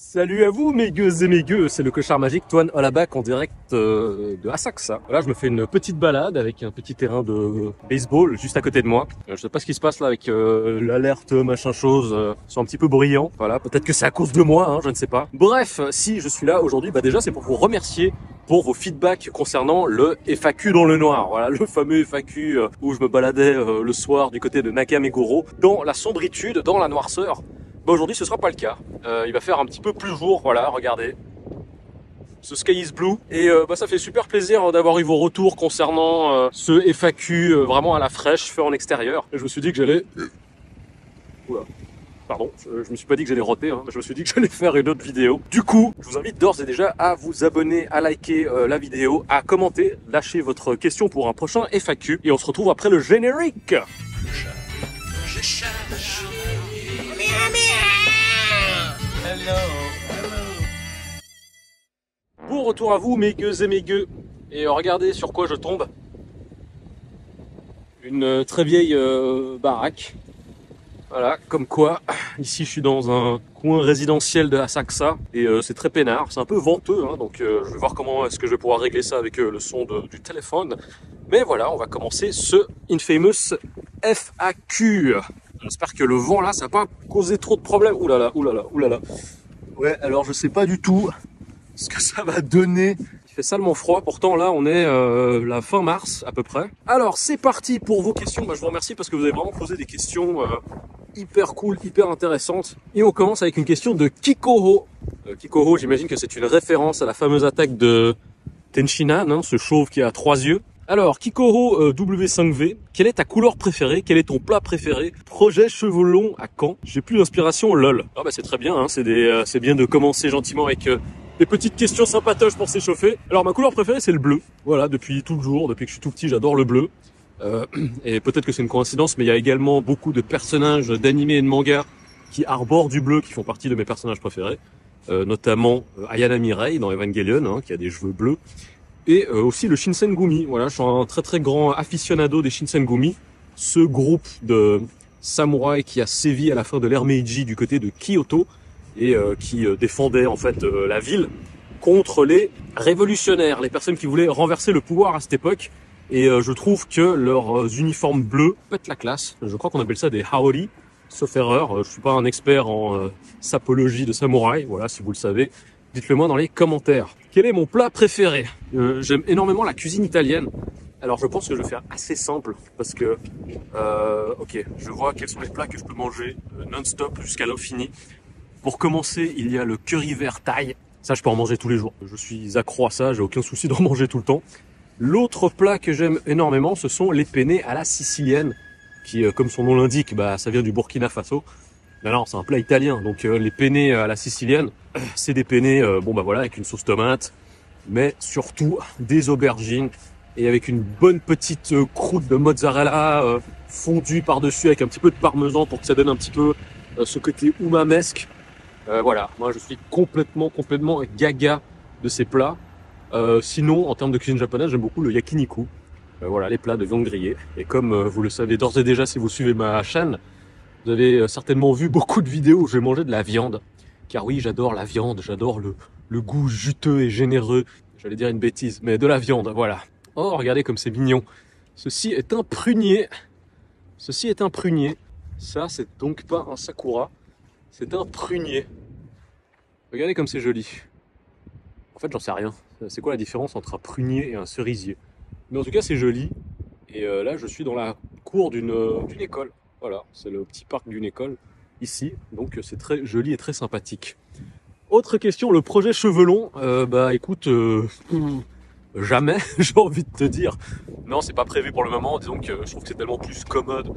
Salut à vous mes gueux et mes gueux, c'est le clochard magique Toine Olabac en direct de Asakusa. Voilà, je me fais une petite balade avec un petit terrain de baseball juste à côté de moi. Je sais pas ce qui se passe là avec l'alerte machin chose, ils sont un petit peu brillants. Voilà, peut-être que c'est à cause de moi, hein, je ne sais pas. Bref, si je suis là aujourd'hui, bah déjà c'est pour vous remercier pour vos feedbacks concernant le FAQ dans le noir. Voilà, le fameux FAQ où je me baladais le soir du côté de Nakameguro dans la sombritude, dans la noirceur. Bah aujourd'hui ce sera pas le cas, il va faire un petit peu plus jour, voilà, regardez, ce sky is blue, et bah, ça fait super plaisir d'avoir eu vos retours concernant ce FAQ vraiment à la fraîche, fait en extérieur, et je me suis dit que j'allais, oula, pardon, je me suis pas dit que j'allais roter, hein, je me suis dit que j'allais faire une autre vidéo. Du coup, je vous invite d'ores et déjà à vous abonner, à liker la vidéo, à commenter, lâcher votre question pour un prochain FAQ, et on se retrouve après le générique. Bon retour à vous mes gueux et mes gueux. Et regardez sur quoi je tombe. Une très vieille baraque. Voilà, comme quoi, ici je suis dans un coin résidentiel de Asakusa. Et c'est très peinard, c'est un peu venteux, hein, donc je vais voir comment est-ce que je vais pouvoir régler ça avec le son du téléphone. Mais voilà, on va commencer ce infamous FAQ. J'espère que le vent là, ça va pas causer trop de problèmes. Ouh là là, ouh là là, ouh là là. Ouais, alors je sais pas du tout ce que ça va donner. Il fait salement froid, pourtant là on est la fin mars à peu près. Alors c'est parti pour vos questions. Bah, je vous remercie parce que vous avez vraiment posé des questions hyper cool, hyper intéressantes. Et on commence avec une question de Kikoho. Kikoho, j'imagine que c'est une référence à la fameuse attaque de Tenshinhan, hein, ce chauve qui a 3 yeux. Alors, Kikoho W5V, quelle est ta couleur préférée? Quel est ton plat préféré? Projet cheveux longs à quand? J'ai plus d'inspiration, lol. Ah bah c'est très bien, hein, c'est bien de commencer gentiment avec des petites questions sympatoches pour s'échauffer. Alors ma couleur préférée c'est le bleu. Voilà, depuis toujours, depuis que je suis tout petit, j'adore le bleu. Et peut-être que c'est une coïncidence, mais il y a également beaucoup de personnages d'animés et de mangas qui arborent du bleu, qui font partie de mes personnages préférés. Notamment Ayana Mirai dans Evangelion, hein, qui a des cheveux bleus. Et aussi le Shinsengumi, voilà, je suis un très très grand aficionado des Shinsengumi, ce groupe de samouraïs qui a sévi à la fin de l'ère Meiji du côté de Kyoto et qui défendait en fait la ville contre les révolutionnaires, les personnes qui voulaient renverser le pouvoir à cette époque. Et je trouve que leurs uniformes bleus pètent la classe. Je crois qu'on appelle ça des haori, sauf erreur. Je suis pas un expert en sapologie de samouraï, voilà, si vous le savez. Dites-le moi dans les commentaires. Quel est mon plat préféré? J'aime énormément la cuisine italienne. Alors je pense que je vais faire assez simple parce que, ok, je vois quels sont les plats que je peux manger non-stop jusqu'à l'infini. Pour commencer, il y a le curry vert thaï. Ça, je peux en manger tous les jours. Je suis accro à ça, j'ai aucun souci d'en manger tout le temps. L'autre plat que j'aime énormément, ce sont les penne à la sicilienne, qui, comme son nom l'indique, bah, ça vient du Burkina Faso. Non, c'est un plat italien, donc les penne à la sicilienne, c'est des penne, bon bah voilà, avec une sauce tomate, mais surtout des aubergines, et avec une bonne petite croûte de mozzarella fondue par-dessus, avec un petit peu de parmesan pour que ça donne un petit peu ce côté umamesque. Voilà, moi je suis complètement gaga de ces plats. Sinon, en termes de cuisine japonaise, j'aime beaucoup le yakiniku. Voilà, les plats de viande grillée. Et comme vous le savez d'ores et déjà si vous suivez ma chaîne, vous avez certainement vu beaucoup de vidéos où je vais manger de la viande. Car oui, j'adore la viande, j'adore le goût juteux et généreux. J'allais dire une bêtise, mais de la viande, voilà. Oh, regardez comme c'est mignon. Ceci est un prunier. Ceci est un prunier. Ça, c'est donc pas un sakura. C'est un prunier. Regardez comme c'est joli. En fait, j'en sais rien. C'est quoi la différence entre un prunier et un cerisier? Mais en tout cas, c'est joli. Et là, je suis dans la cour d'une école. Voilà, c'est le petit parc d'une école ici, donc c'est très joli et très sympathique. Autre question, le projet cheveux longs, bah écoute, jamais, j'ai envie de te dire. Non, c'est pas prévu pour le moment, disons que je trouve que c'est tellement plus commode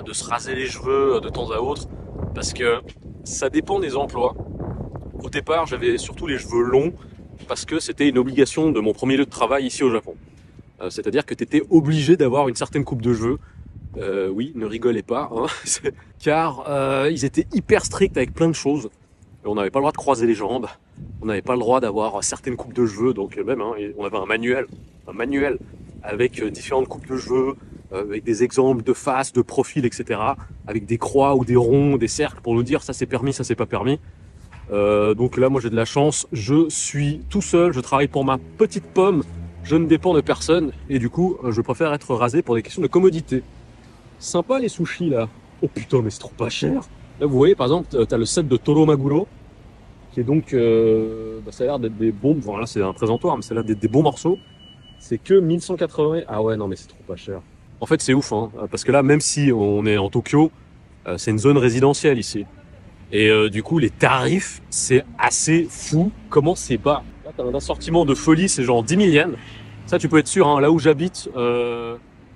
de se raser les cheveux de temps à autre, parce que ça dépend des emplois. Au départ, j'avais surtout les cheveux longs, parce que c'était une obligation de mon premier lieu de travail ici au Japon. C'est-à-dire que tu étais obligé d'avoir une certaine coupe de cheveux. Oui, ne rigolez pas, hein, car ils étaient hyper stricts avec plein de choses. On n'avait pas le droit de croiser les jambes, on n'avait pas le droit d'avoir certaines coupes de cheveux, donc même, hein, on avait un manuel avec différentes coupes de cheveux, avec des exemples de face, de profil, etc. Avec des croix ou des ronds, des cercles pour nous dire ça c'est permis, ça c'est pas permis. Donc là, moi j'ai de la chance, je suis tout seul, je travaille pour ma petite pomme, je ne dépends de personne et du coup, je préfère être rasé pour des questions de commodité. Sympa les sushis là. Oh putain, mais c'est trop pas cher. Là, vous voyez, par exemple, tu as le set de Toro Maguro, qui est donc, ça a l'air d'être des bons, bon là c'est un présentoir, mais ça a l'air d'être des bons morceaux. C'est que 1180. Ah ouais, non mais c'est trop pas cher. En fait, c'est ouf, hein, parce que là, même si on est en Tokyo, c'est une zone résidentielle ici. Et du coup, les tarifs, c'est assez fou. Comment c'est bas. Là, t'as un assortiment de folie, c'est genre 10 000 yens. Ça, tu peux être sûr, hein, là où j'habite,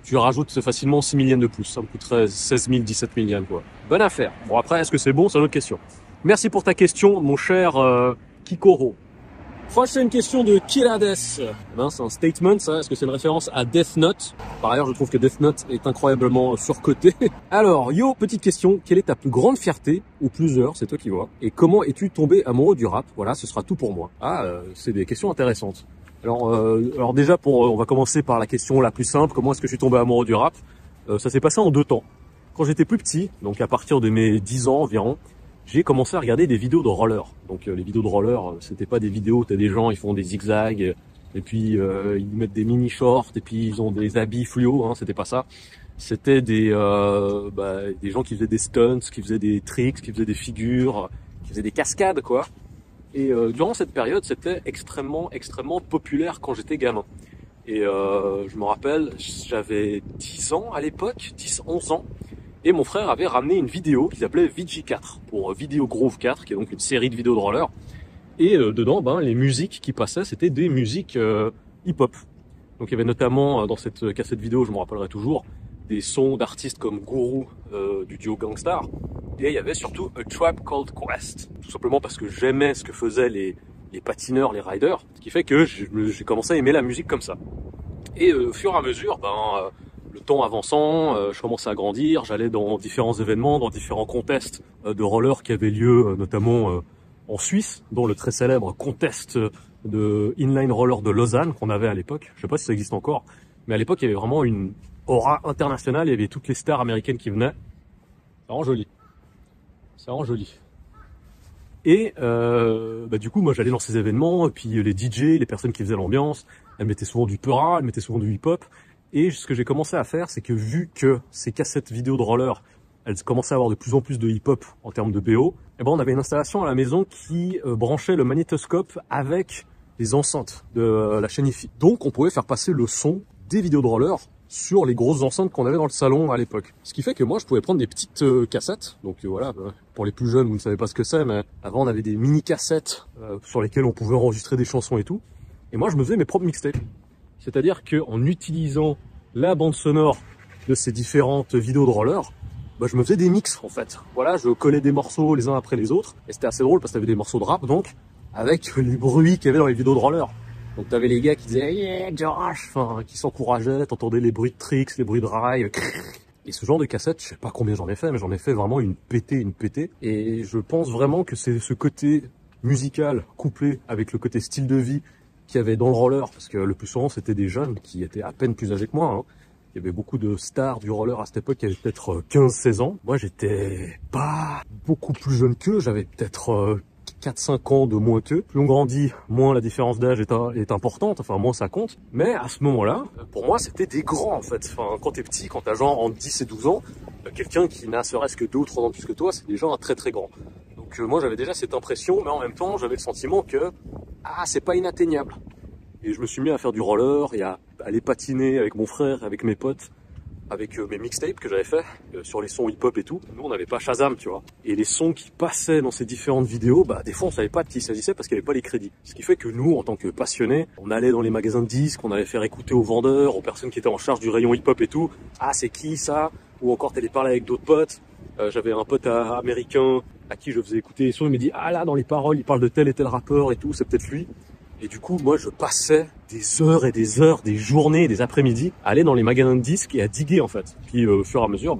tu rajoutes facilement 6 000 yens de plus. Ça me coûterait 16 000, 17 000 yens, quoi. Bonne affaire. Bon, après, est-ce que c'est bon? C'est une autre question. Merci pour ta question, mon cher Kikoro. Prochaine question de Kirades. Ben, c'est un statement, ça. Est-ce que c'est une référence à Death Note? Par ailleurs, je trouve que Death Note est incroyablement surcoté. Alors, yo, petite question. Quelle est ta plus grande fierté? Ou plusieurs, c'est toi qui vois. Et comment es-tu tombé amoureux du rap? Voilà, ce sera tout pour moi. Ah, c'est des questions intéressantes. Alors déjà, on va commencer par la question la plus simple. Comment est-ce que je suis tombé amoureux du rap? Ça s'est passé en 2 temps. Quand j'étais plus petit, donc à partir de mes 10 ans environ, j'ai commencé à regarder des vidéos de roller. Donc les vidéos de roller, c'était pas des vidéos, t'as des gens, ils font des zigzags, et puis ils mettent des mini shorts, et puis ils ont des habits fluo, hein, c'était pas ça. C'était des gens qui faisaient des stunts, qui faisaient des tricks, qui faisaient des figures, qui faisaient des cascades, quoi. Et durant cette période, c'était extrêmement populaire quand j'étais gamin. Et je me rappelle, j'avais 10 ans à l'époque, 10-11 ans. Et mon frère avait ramené une vidéo qui s'appelait VG4, pour Video Groove 4, qui est donc une série de vidéos de roller. Et dedans, les musiques qui passaient, c'était des musiques hip-hop. Donc il y avait notamment, dans cette cassette vidéo, je me rappellerai toujours, des sons d'artistes comme Guru du duo Gangstar. Et il y avait surtout A Tribe Called Quest, tout simplement parce que j'aimais ce que faisaient les patineurs, les riders, ce qui fait que j'ai commencé à aimer la musique comme ça. Et au fur et à mesure, le temps avançant, je commençais à grandir, j'allais dans différents événements, dans différents contests de roller qui avaient lieu notamment en Suisse, dont le très célèbre contest de inline roller de Lausanne qu'on avait à l'époque. Je sais pas si ça existe encore, mais à l'époque il y avait vraiment une aura internationale, il y avait toutes les stars américaines qui venaient. C'est vraiment joli. C'est vraiment joli. Et du coup, moi j'allais dans ces événements, et puis les DJ, les personnes qui faisaient l'ambiance, elles mettaient souvent du peura, elles mettaient souvent du hip-hop. Et ce que j'ai commencé à faire, c'est que vu que ces cassettes vidéo de roller, elles commençaient à avoir de plus en plus de hip-hop en termes de BO, on avait une installation à la maison qui branchait le magnétoscope avec les enceintes de la chaîne hi-fi. Donc on pouvait faire passer le son des vidéos de roller sur les grosses enceintes qu'on avait dans le salon à l'époque. Ce qui fait que moi je pouvais prendre des petites cassettes, donc voilà, pour les plus jeunes vous ne savez pas ce que c'est, mais avant on avait des mini cassettes sur lesquelles on pouvait enregistrer des chansons et tout. Et moi je me faisais mes propres mixtapes. C'est-à-dire qu'en utilisant la bande sonore de ces différentes vidéos de roller, je me faisais des mix en fait. Voilà, je collais des morceaux les uns après les autres, et c'était assez drôle parce que t'avais des morceaux de rap donc, avec les bruits qu'il y avait dans les vidéos de roller. Donc t'avais les gars qui disaient yeah Josh, enfin qui s'encourageaient, t'entendais les bruits de tricks, les bruits de rails. Et ce genre de cassette, je sais pas combien j'en ai fait, mais j'en ai fait vraiment une pétée. Et je pense vraiment que c'est ce côté musical couplé avec le côté style de vie qu'il y avait dans le roller, parce que le plus souvent c'était des jeunes qui étaient à peine plus âgés que moi, hein. Il y avait beaucoup de stars du roller à cette époque qui avaient peut-être 15-16 ans. Moi j'étais pas beaucoup plus jeune qu'eux, j'avais peut-être 4-5 ans de moins qu'eux. Plus on grandit, moins la différence d'âge est importante, enfin moins ça compte. Mais à ce moment-là, pour moi c'était des grands en fait. Enfin, quand t'es petit, quand t'as genre entre 10 et 12 ans, quelqu'un qui n'a serait-ce que 2 ou 3 ans de plus que toi, c'est déjà un très grand. Donc moi j'avais déjà cette impression, mais en même temps j'avais le sentiment que c'est pas inatteignable. Et je me suis mis à faire du roller et à aller patiner avec mon frère, avec mes potes, avec mes mixtapes que j'avais fait sur les sons hip-hop et tout. Nous on n'avait pas Shazam, tu vois. Et les sons qui passaient dans ces différentes vidéos, des fois on savait pas de qui il s'agissait parce qu'il n'y avait pas les crédits. Ce qui fait que nous, en tant que passionnés, on allait dans les magasins de disques, on allait faire écouter aux vendeurs, aux personnes qui étaient en charge du rayon hip-hop et tout. Ah c'est qui ça? Ou encore t'allais parler avec d'autres potes. J'avais un pote américain à qui je faisais écouter les sons, il me dit ah là dans les paroles il parle de tel et tel rappeur et tout, c'est peut-être lui. Et du coup moi je passais des heures et des heures, des journées, des après-midi à aller dans les magasins de disques et à diguer en fait. Puis au fur et à mesure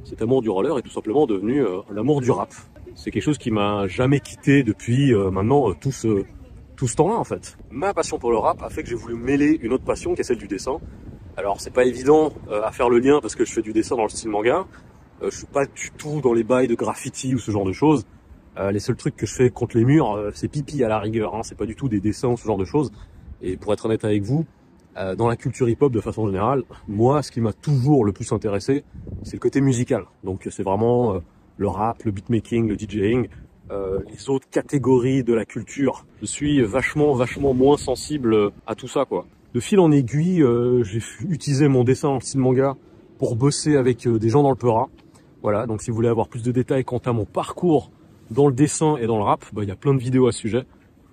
cet amour du roller est tout simplement devenu l'amour du rap. C'est quelque chose qui m'a jamais quitté depuis maintenant tout ce temps-là en fait. Ma passion pour le rap a fait que j'ai voulu mêler une autre passion qui est celle du dessin. Alors c'est pas évident à faire le lien parce que je fais du dessin dans le style manga. Je suis pas du tout dans les bails de graffiti ou ce genre de choses. Les seuls trucs que je fais contre les murs, c'est pipi à la rigueur, hein. C'est pas du tout des dessins, ce genre de choses. Et pour être honnête avec vous, dans la culture hip-hop de façon générale, moi, ce qui m'a toujours le plus intéressé, c'est le côté musical. Donc c'est vraiment le rap, le beatmaking, le DJing, les autres catégories de la culture. Je suis vachement moins sensible à tout ça, quoi. De fil en aiguille, j'ai utilisé mon dessin en style manga pour bosser avec des gens dans le Peura. Voilà, donc si vous voulez avoir plus de détails quant à mon parcours dans le dessin et dans le rap, il y a plein de vidéos à ce sujet.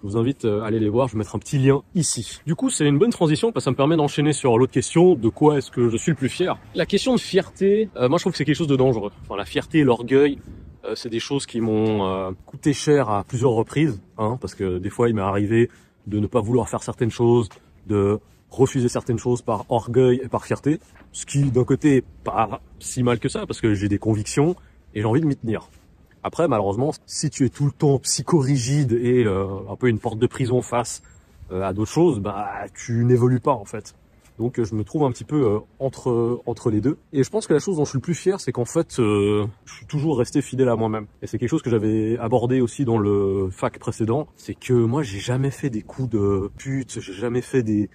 Je vous invite à aller les voir, je vais mettre un petit lien ici. Du coup, c'est une bonne transition parce que ça me permet d'enchaîner sur l'autre question, de quoi est-ce que je suis le plus fier. La question de fierté, moi je trouve que c'est quelque chose de dangereux. Enfin, la fierté et l'orgueil, c'est des choses qui m'ont coûté cher à plusieurs reprises, hein, parce que des fois il m'est arrivé de ne pas vouloir faire certaines choses, de refuser certaines choses par orgueil et par fierté, ce qui d'un côté est pas si mal que ça parce que j'ai des convictions et j'ai envie de m'y tenir. Après, malheureusement, si tu es tout le temps psychorigide et un peu une porte de prison face à d'autres choses, tu n'évolues pas en fait. Donc je me trouve un petit peu entre les deux. Et je pense que la chose dont je suis le plus fier, c'est qu'en fait, je suis toujours resté fidèle à moi-même. Et c'est quelque chose que j'avais abordé aussi dans le fac précédent, c'est que moi, j'ai jamais fait des coups de pute, j'ai jamais fait des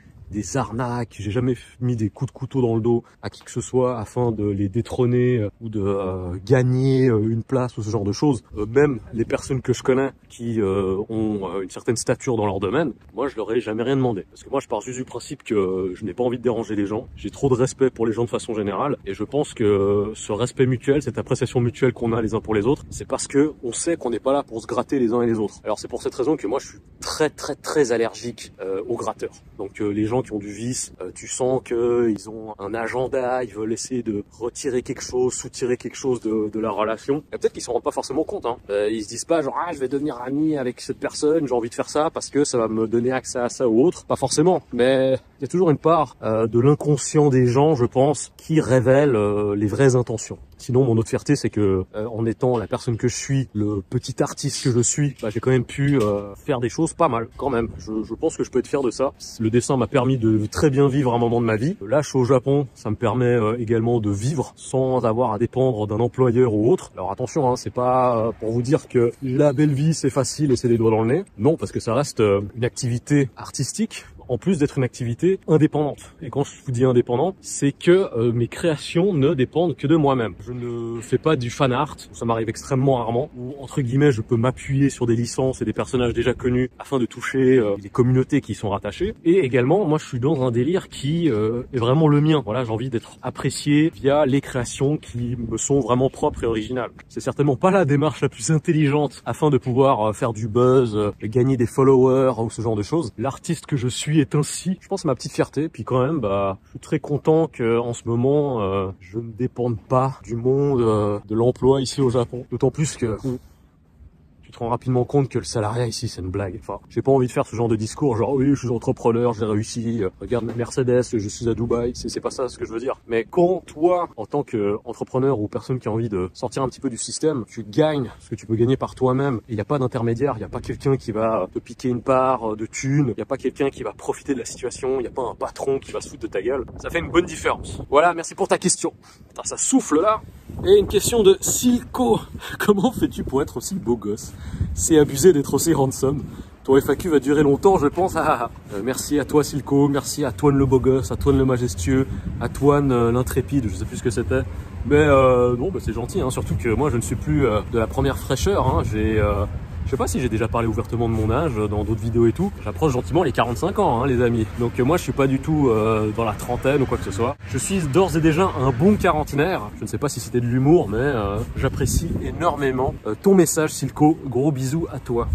arnaques, j'ai jamais mis des coups de couteau dans le dos à qui que ce soit afin de les détrôner ou de gagner une place ou ce genre de choses. Même les personnes que je connais qui ont une certaine stature dans leur domaine, moi je leur ai jamais rien demandé. Parce que moi je pars juste du principe que je n'ai pas envie de déranger les gens, j'ai trop de respect pour les gens de façon générale et je pense que ce respect mutuel, cette appréciation mutuelle qu'on a les uns pour les autres, c'est parce que on sait qu'on n'est pas là pour se gratter les uns et les autres. Alors c'est pour cette raison que moi je suis très allergique aux gratteurs. Donc les gens qui ont du vice, tu sens qu'ils ont un agenda, ils veulent essayer de retirer quelque chose, soutirer quelque chose de la relation. Et peut-être qu'ils s'en rendent pas forcément compte, hein. Ils se disent pas genre je vais devenir ami avec cette personne, j'ai envie de faire ça parce que ça va me donner accès à ça ou autre. Pas forcément, mais il y a toujours une part de l'inconscient des gens, je pense, qui révèle les vraies intentions. Sinon, mon autre fierté, c'est que en étant la personne que je suis, le petit artiste que je suis, j'ai quand même pu faire des choses pas mal, quand même. Je pense que je peux être fier de ça. Le dessin m'a permis de très bien vivre un moment de ma vie. Là, je suis au Japon, ça me permet également de vivre sans avoir à dépendre d'un employeur ou autre. Alors attention, hein, c'est pas pour vous dire que la belle vie, c'est facile et c'est des doigts dans le nez. Non, parce que ça reste une activité artistique, en plus d'être une activité indépendante. Et quand je vous dis indépendante, c'est que mes créations ne dépendent que de moi-même. Je ne fais pas du fan art, ça m'arrive extrêmement rarement, où entre guillemets je peux m'appuyer sur des licences et des personnages déjà connus afin de toucher les communautés qui y sont rattachées. Et également, moi je suis dans un délire qui est vraiment le mien. Voilà, j'ai envie d'être apprécié via les créations qui me sont vraiment propres et originales. C'est certainement pas la démarche la plus intelligente afin de pouvoir faire du buzz, gagner des followers ou ce genre de choses. L'artiste que je suis est ainsi, je pense, ma petite fierté. Puis quand même, je suis très content que en ce moment, je ne dépende pas du monde de l'emploi ici au Japon. D'autant plus que tu te rends rapidement compte que le salariat ici, c'est une blague. Enfin, j'ai pas envie de faire ce genre de discours, genre oui, je suis entrepreneur, j'ai réussi, regarde ma Mercedes, je suis à Dubaï. C'est pas ça ce que je veux dire. Mais quand toi, en tant qu'entrepreneur ou personne qui a envie de sortir un petit peu du système, tu gagnes ce que tu peux gagner par toi-même, et il n'y a pas d'intermédiaire, il n'y a pas quelqu'un qui va te piquer une part de thune, il n'y a pas quelqu'un qui va profiter de la situation, il n'y a pas un patron qui va se foutre de ta gueule. Ça fait une bonne différence. Voilà, merci pour ta question. Putain, ça souffle là. Et une question de Silco. Comment fais-tu pour être aussi beau gosse? C'est abusé d'être aussi handsome. Ton FAQ va durer longtemps, je pense. Merci à toi Silco, merci à Toine le beau gosse, à Toine le majestueux, à Toine l'intrépide, je sais plus ce que c'était. Mais non, c'est gentil, hein, surtout que moi je ne suis plus de la première fraîcheur. Hein. Je sais pas si j'ai déjà parlé ouvertement de mon âge dans d'autres vidéos et tout. J'approche gentiment les 45 ans, hein, les amis. Donc moi, je suis pas du tout dans la trentaine ou quoi que ce soit. Je suis d'ores et déjà un bon quarantenaire. Je ne sais pas si c'était de l'humour, mais j'apprécie énormément ton message, Silco. Gros bisous à toi.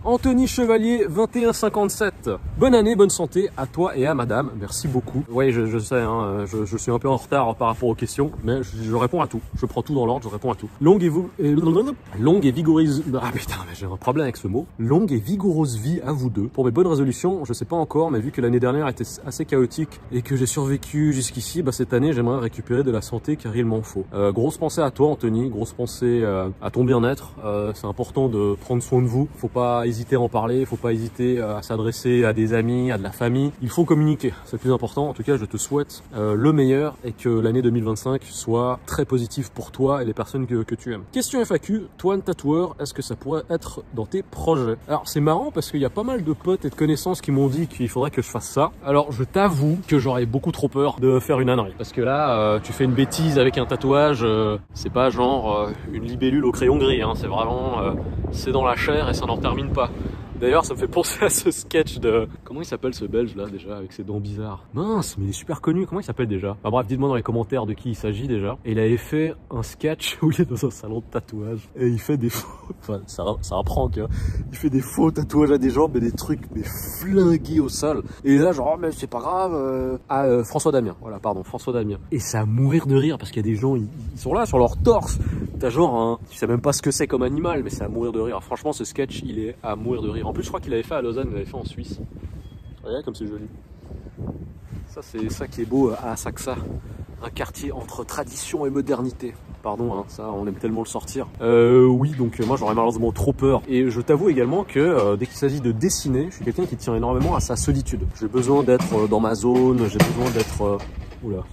Anthony Chevalier 2157. Bonne année, bonne santé à toi et à madame. Merci beaucoup. Oui, je sais, hein, je suis un peu en retard par rapport aux questions, mais je réponds à tout. Je prends tout dans l'ordre, je réponds à tout. Longue et vigoureuse... Ah putain, mais j'ai un problème avec ce mot. Longue et vigoureuse vie à vous deux. Pour mes bonnes résolutions, je sais pas encore, mais vu que l'année dernière était assez chaotique et que j'ai survécu jusqu'ici, cette année, j'aimerais récupérer de la santé car il m'en faut. Grosse pensée à toi, Anthony. Grosse pensée à ton bien-être. C'est important de prendre soin de vous. Faut pas hésiter à en parler, faut pas hésiter à s'adresser à des amis, à de la famille. Il faut communiquer, c'est le plus important. En tout cas, je te souhaite le meilleur et que l'année 2025 soit très positive pour toi et les personnes que tu aimes. Question FAQ, toi, tatoueur, est-ce que ça pourrait être dans tes projets? Alors, c'est marrant parce qu'il y a pas mal de potes et de connaissances qui m'ont dit qu'il faudrait que je fasse ça. Alors, je t'avoue que j'aurais beaucoup trop peur de faire une ânerie. Parce que là, tu fais une bêtise avec un tatouage, c'est pas genre une libellule au crayon gris, hein, c'est vraiment, c'est dans la chair et ça n'en termine pas. D'ailleurs, ça me fait penser à ce sketch de... Comment il s'appelle ce belge là déjà, avec ses dents bizarres? Mince, mais il est super connu, comment il s'appelle déjà? Enfin bref, dites-moi dans les commentaires de qui il s'agit déjà. Et il avait fait un sketch où il est dans un salon de tatouage et il fait des faux... Enfin, c'est un prank, hein. Il fait des faux tatouages à des gens, mais des trucs mais flingués au sol. Et là, genre, oh, mais c'est pas grave... François Damien, voilà, pardon, François Damien. Et c'est à mourir de rire parce qu'il y a des gens, ils sont là sur leur torse. T'as genre, hein, tu sais même pas ce que c'est comme animal, mais c'est à mourir de rire. Franchement, ce sketch, il est à mourir de rire. En plus, je crois qu'il avait fait à Lausanne, il l'avait fait en Suisse. Regardez comme c'est joli. Ça, c'est ça qui est beau à Asakusa. Un quartier entre tradition et modernité. Pardon, hein, ça, on aime tellement le sortir. Oui, donc moi, j'aurais malheureusement trop peur. Et je t'avoue également que dès qu'il s'agit de dessiner, je suis quelqu'un qui tient énormément à sa solitude. J'ai besoin d'être dans ma zone, j'ai besoin d'être... Oula,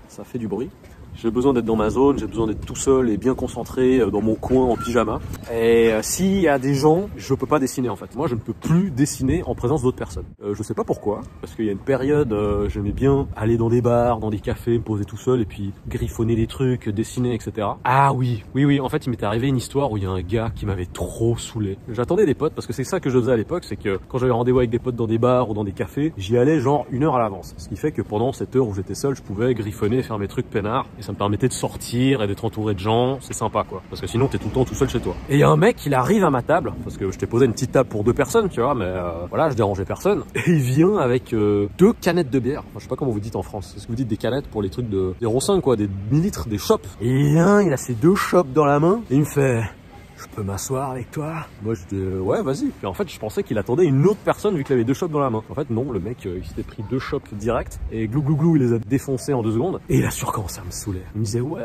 ça fait du bruit. J'ai besoin d'être dans ma zone, j'ai besoin d'être tout seul et bien concentré dans mon coin en pyjama. Et s'il y a des gens, je peux pas dessiner en fait. Moi, je ne peux plus dessiner en présence d'autres personnes. Je sais pas pourquoi, parce qu'il y a une période, j'aimais bien aller dans des bars, dans des cafés, me poser tout seul et puis griffonner des trucs, dessiner, etc. Ah oui, en fait, il m'était arrivé une histoire où il y a un gars qui m'avait trop saoulé. J'attendais des potes, parce que c'est ça que je faisais à l'époque, c'est que quand j'avais rendez-vous avec des potes dans des bars ou dans des cafés, j'y allais genre 1 heure à l'avance. Ce qui fait que pendant cette heure où j'étais seul, je pouvais griffonner et faire mes trucs peinards. Et ça me permettait de sortir et d'être entouré de gens, c'est sympa quoi. Parce que sinon t'es tout le temps tout seul chez toi. Et il y a un mec, il arrive à ma table, parce que je t'ai posé une petite table pour 2 personnes, tu vois, mais voilà, je dérangeais personne. Et il vient avec 2 canettes de bière. Enfin, je sais pas comment vous dites en France. Est-ce que vous dites des canettes pour les trucs de... des ronds quoi, des millilitres, des chopes. Et il a ces 2 chopes dans la main et il me fait... Je peux m'asseoir avec toi? Moi je dis ouais vas-y. Puis en fait je pensais qu'il attendait une autre personne vu qu'il avait 2 chopes dans la main. En fait non, le mec il s'était pris 2 chopes direct et glou glou glou il les a défoncés en 2 secondes. Et il a recommencé à me saouler. Il me disait ouais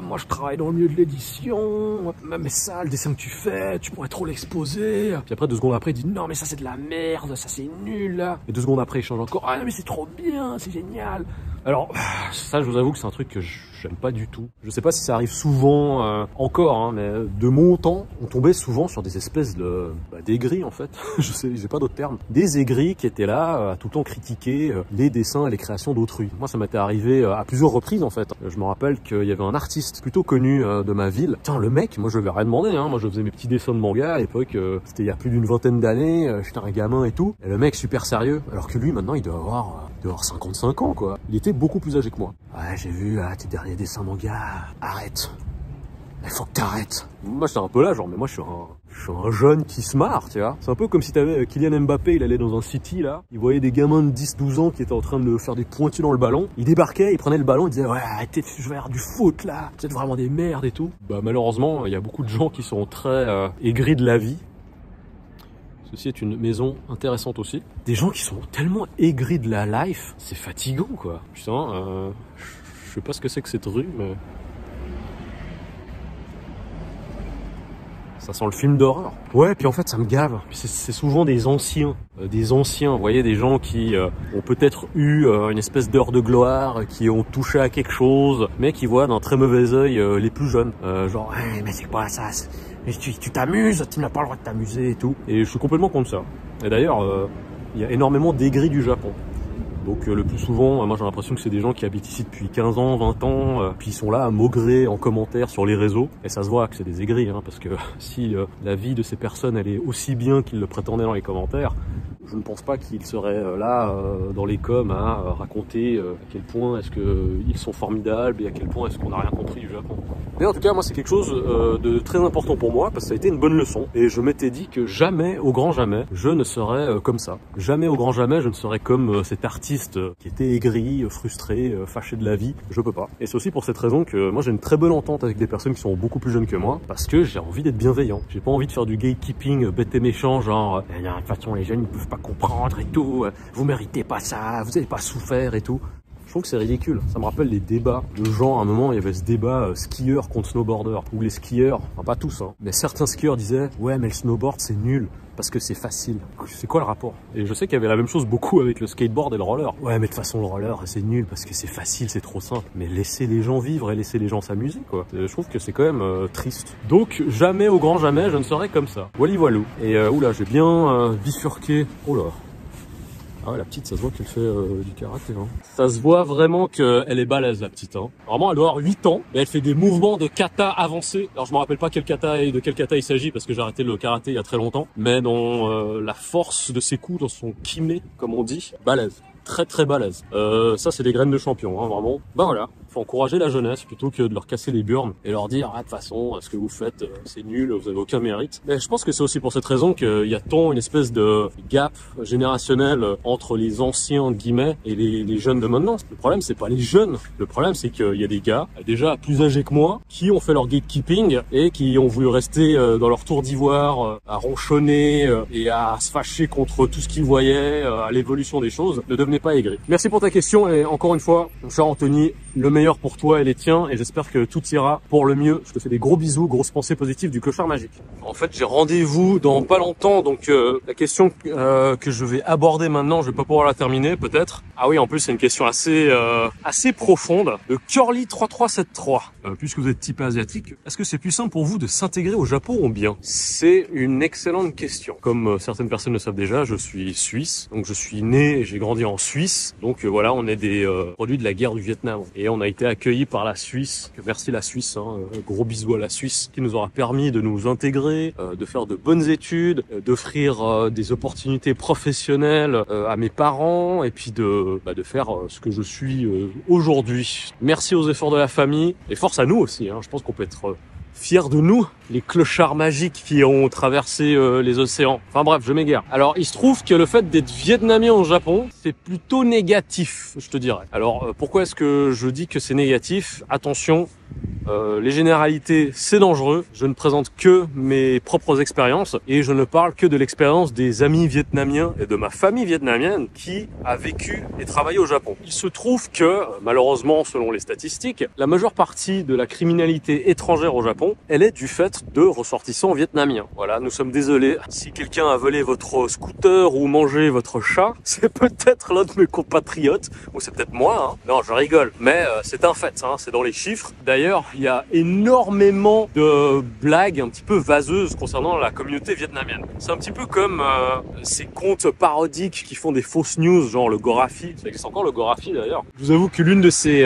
moi je travaille dans le milieu de l'édition, mais ça le dessin que tu fais tu pourrais trop l'exposer. Puis après 2 secondes après il dit non mais ça c'est de la merde, ça c'est nul là. Et 2 secondes après il change encore ah mais c'est trop bien, c'est génial. Alors ça je vous avoue que c'est un truc que j'aime pas du tout. Je sais pas si ça arrive souvent encore, hein, mais de mon temps, on tombait souvent sur des espèces de d'aigris en fait. Je sais, j'ai pas d'autres termes. Des aigris qui étaient là à tout le temps critiquer les dessins et les créations d'autrui. Moi, ça m'était arrivé à plusieurs reprises en fait. Je me rappelle qu'il y avait un artiste plutôt connu de ma ville. Putain, le mec, moi je lui ai rien demandé. Hein. Moi, je faisais mes petits dessins de manga à l'époque. C'était il y a plus d'une vingtaine d'années. J'étais un gamin et tout. Et le mec super sérieux. Alors que lui, maintenant, il doit avoir 55 ans quoi. Il était beaucoup plus âgé que moi. Ouais, j'ai vu tes derniers dessins manga. Arrête. Il faut que t'arrêtes. Moi, j'étais un peu là, genre, mais moi, je suis un jeune qui se marre, tu vois. C'est un peu comme si t'avais Kylian Mbappé, il allait dans un city, là. Il voyait des gamins de 10-12 ans qui étaient en train de faire des pointus dans le ballon. Il débarquait, il prenait le ballon, il disait, ouais, arrêtez, je vais faire du foot, là. Vous êtes vraiment des merdes et tout. Bah, malheureusement, il y a beaucoup de gens qui sont très aigris de la vie. Ceci est une maison intéressante aussi. Des gens qui sont tellement aigris de la life, c'est fatigant, quoi. Putain, je sais pas ce que c'est que cette rue, mais... Ça sent le film d'horreur. Ouais, puis en fait, ça me gave. C'est souvent des anciens. Vous voyez, des gens qui ont peut-être eu une espèce d'heure de gloire, qui ont touché à quelque chose, mais qui voient d'un très mauvais œil les plus jeunes. Genre, hey, mais c'est quoi ça? Mais tu t'amuses, tu n'as pas le droit de t'amuser et tout. Et je suis complètement contre ça. Et d'ailleurs, il y a énormément d'aigris du Japon. Donc le plus souvent, moi j'ai l'impression que c'est des gens qui habitent ici depuis 15 ans, 20 ans, puis ils sont là à maugrer en commentaire sur les réseaux. Et ça se voit que c'est des aigris, hein, parce que si la vie de ces personnes elle est aussi bien qu'ils le prétendaient dans les commentaires, je ne pense pas qu'ils seraient là dans les coms à raconter à quel point est-ce qu'ils sont formidables et à quel point est-ce qu'on n'a rien compris du Japon. Mais en tout cas, moi c'est quelque chose de très important pour moi parce que ça a été une bonne leçon. Et je m'étais dit que jamais, au grand jamais, je ne serais comme ça. Jamais, au grand jamais, je ne serais comme cet artiste qui était aigri, frustré, fâché de la vie. Je peux pas. Et c'est aussi pour cette raison que moi j'ai une très bonne entente avec des personnes qui sont beaucoup plus jeunes que moi parce que j'ai envie d'être bienveillant. J'ai pas envie de faire du gatekeeping bête et méchant, genre de toute façon les jeunes ils peuvent pas comprendre et tout, vous méritez pas ça, vous avez pas souffert et tout. Je trouve que c'est ridicule. Ça me rappelle les débats de gens. À un moment, il y avait ce débat skieur contre snowboarder. Où les skieurs, enfin pas tous, hein, mais certains skieurs disaient « Ouais, mais le snowboard, c'est nul. parce que c'est facile. C'est quoi le rapport? Et je sais qu'il y avait la même chose beaucoup avec le skateboard et le roller. Ouais, mais de toute façon, le roller, c'est nul parce que c'est facile, c'est trop simple. Mais laissez les gens vivre et laissez les gens s'amuser, quoi. Je trouve que c'est quand même triste. Donc, jamais, au grand jamais, je ne serai comme ça. Wally voilou. Et oula, j'ai bien bifurqué. Oh là. Ah ouais, la petite, ça se voit qu'elle fait du karaté. Hein. Ça se voit vraiment qu'elle est balèze, la petite. Hein. Vraiment, elle doit avoir 8 ans, mais elle fait des mouvements de kata avancés. Alors, je me rappelle pas de quel kata il s'agit, parce que j'ai arrêté le karaté il y a très longtemps. Mais dans la force de ses coups, dans son kimé, comme on dit, balèze. Très très balèze. Ça, c'est des graines de champion, hein, vraiment. Ben voilà. Faut encourager la jeunesse plutôt que de leur casser les burnes et leur dire, ah, de toute façon, ce que vous faites, c'est nul, vous avez aucun mérite. Mais je pense que c'est aussi pour cette raison qu'il y a tant une espèce de gap générationnel entre les anciens, entre guillemets, et les jeunes de maintenant. Le problème, c'est pas les jeunes. Le problème, c'est qu'il y a des gars, déjà plus âgés que moi, qui ont fait leur gatekeeping et qui ont voulu rester dans leur tour d'ivoire, à ronchonner et à se fâcher contre tout ce qu'ils voyaient, à l'évolution des choses. Ne devenez pas aigris. Merci pour ta question et encore une fois, mon cher Anthony, le meilleur pour toi et les tiens et j'espère que tout ira pour le mieux. Je te fais des gros bisous, grosses pensées positives du clochard magique. En fait, j'ai rendez-vous dans pas longtemps, donc la question que je vais aborder maintenant, je vais pas pouvoir la terminer peut-être. Ah oui, en plus c'est une question assez profonde. De Curly 3373. Puisque vous êtes type asiatique, est-ce que c'est plus simple pour vous de s'intégrer au Japon ou bien? C'est une excellente question. Comme certaines personnes le savent déjà, je suis suisse, donc je suis né et j'ai grandi en Suisse. Donc voilà, on est des produits de la guerre du Vietnam. Et on a été accueillis par la Suisse. Merci la Suisse, hein. Gros bisous à la Suisse, qui nous aura permis de nous intégrer, de faire de bonnes études, d'offrir des opportunités professionnelles à mes parents et puis de faire ce que je suis aujourd'hui. Merci aux efforts de la famille et force à nous aussi. Hein. Je pense qu'on peut être fiers de nous, les clochards magiques qui ont traversé les océans. Enfin bref, je m'égare. Alors, il se trouve que le fait d'être vietnamien au Japon, c'est plutôt négatif, je te dirais. Alors, pourquoi est-ce que je dis que c'est négatif? Attention, les généralités, c'est dangereux. Je ne présente que mes propres expériences et je ne parle que de l'expérience des amis vietnamiens et de ma famille vietnamienne qui a vécu et travaillé au Japon. Il se trouve que, malheureusement, selon les statistiques, la majeure partie de la criminalité étrangère au Japon, elle est du fait de ressortissants vietnamiens. Voilà, nous sommes désolés. Si quelqu'un a volé votre scooter ou mangé votre chat, c'est peut-être l'un de mes compatriotes, ou c'est peut-être moi, hein. Non, je rigole, mais c'est un fait, hein, c'est dans les chiffres. D'ailleurs, il y a énormément de blagues un petit peu vaseuses concernant la communauté vietnamienne. C'est un petit peu comme ces comptes parodiques qui font des fausses news, genre le Gorafi. Ça existe encore le Gorafi d'ailleurs. Je vous avoue que l'une de ces